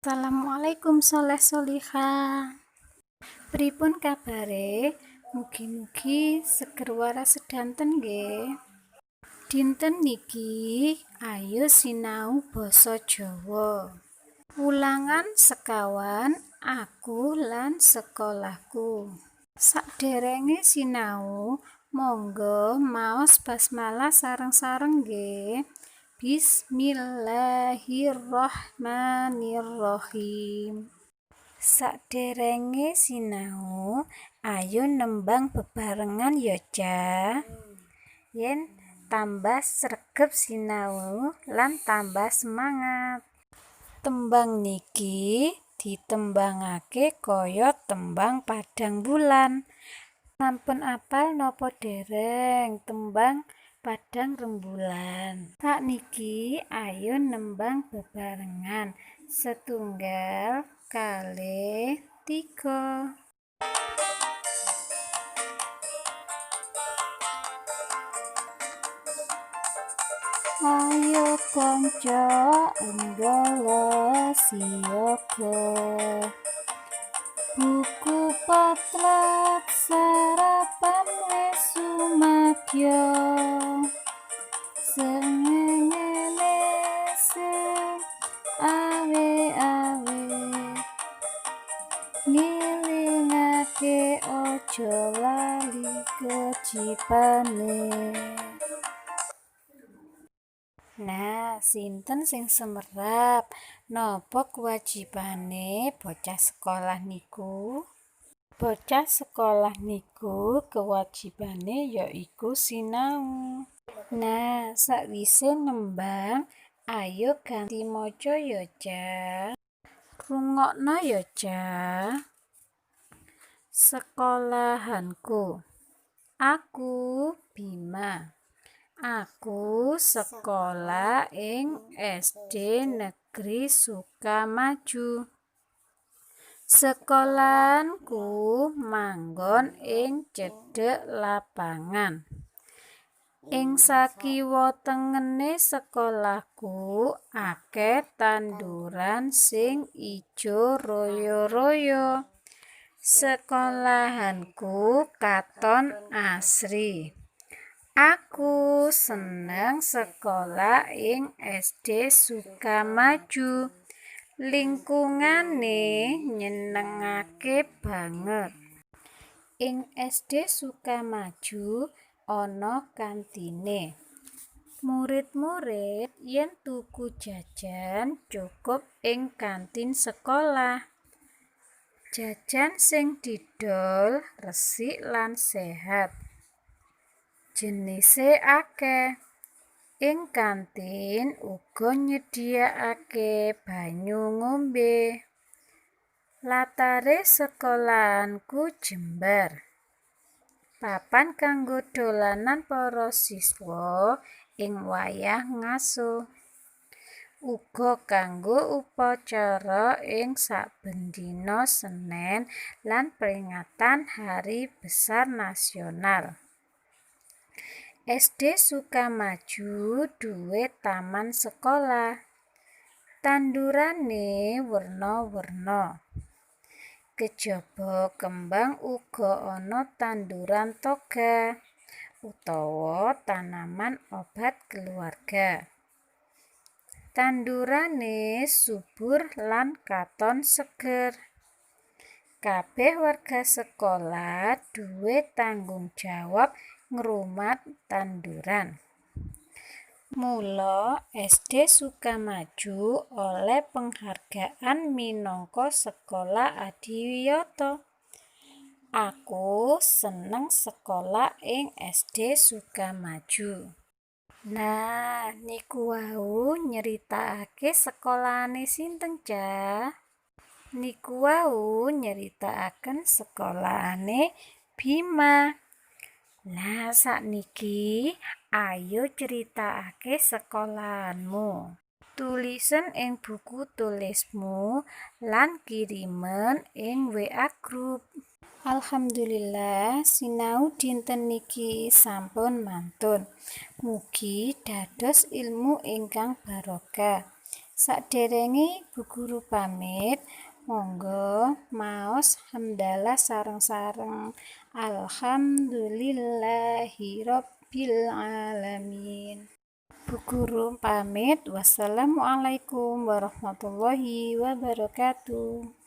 Assalamualaikum soleh solihah. Pripun kabare? Mugi-mugi seger waras sedanten nggih. Dinten niki ayo sinau basa Jawa. Ulangan sekawan aku lan sekolahku. Sakderenge sinau, monggo maos basmalah sareng-sareng nggih. Bismillahirrahmanirrahim. Sakderenge sinau, ayo nembang bebarengan ya, Ca. Yen tambah sregep sinau lan tambah semangat. Tembang niki ditembangake kaya tembang padang bulan. Sampun apal napa dereng tembang padang rembulan? Sakniki ayo nembang bebarengan. 1, 2, 3. Ayo kanca enggala siyaga, buku potret sarapan wis sumadya, srengenge sing awe-awe, ngilingake aja lali kejipane. Nah, sinten sing semerap? Napa kewajibane bocah sekolah niku? Bocah sekolah niku kewajibane yaiku sinau. Nah, sakwise nembang, ayo ganti maca ya, Ca. Rungokno ya, Ca. Sekolahanku. Aku Bima. Aku sekolah ing SD Negeri Sukamaju. Sekolahanku manggon ing cedhek lapangan. Ing sakiwa tengene sekolahku akeh tanduran sing ijo royo-royo. Sekolahanku katon asri. Aku seneng sekolah ing SD Sukamaju. Lingkungane nyenengake banget. Ing SD Sukamaju ana kantine. Murid-murid yen tuku jajan cukup ing kantin sekolah. Jajan sing didol resik lan sehat. Jenise akeh. Ing kantin uga nyediakake banyu ngombe. Latare sekolahanku jembar. Papan kanggo dolanan para siswa ing wayah ngaso. Uga kanggo upacara ing saben dina Senin lan peringatan Hari Besar Nasional. SD Sukamaju duwe taman sekolah. Tandurane werna-werna. Kejaba kembang uga ana tanduran toga utawa tanaman obat keluarga. Tandurane subur lan katon seger. Kabeh warga sekolah duwe tanggung jawab ngrumat tanduran. Mula SD Sukamaju oleh penghargaan minangka sekolah adiwiyata. Aku seneng sekolah ing SD Sukamaju. Nah, niku wau nyeritakake sekolahane sinten, Ca? Niku wau nyeritakaken sekolahane Bima. Lah sakniki ayo critakake sekolahanmu. Tulisen ing buku tulismu lan kirimen ing WA group. Alhamdulillah sinau dinten niki sampun mantun. Mugi dados ilmu ingkang barokah. Sakderenge Bu Guru pamit, monggo maos hamdalah sareng-sareng. Alhamdulillahirabbil alamin. Bu Guru pamit. Wassalamualaikum warahmatullahi wabarakatuh.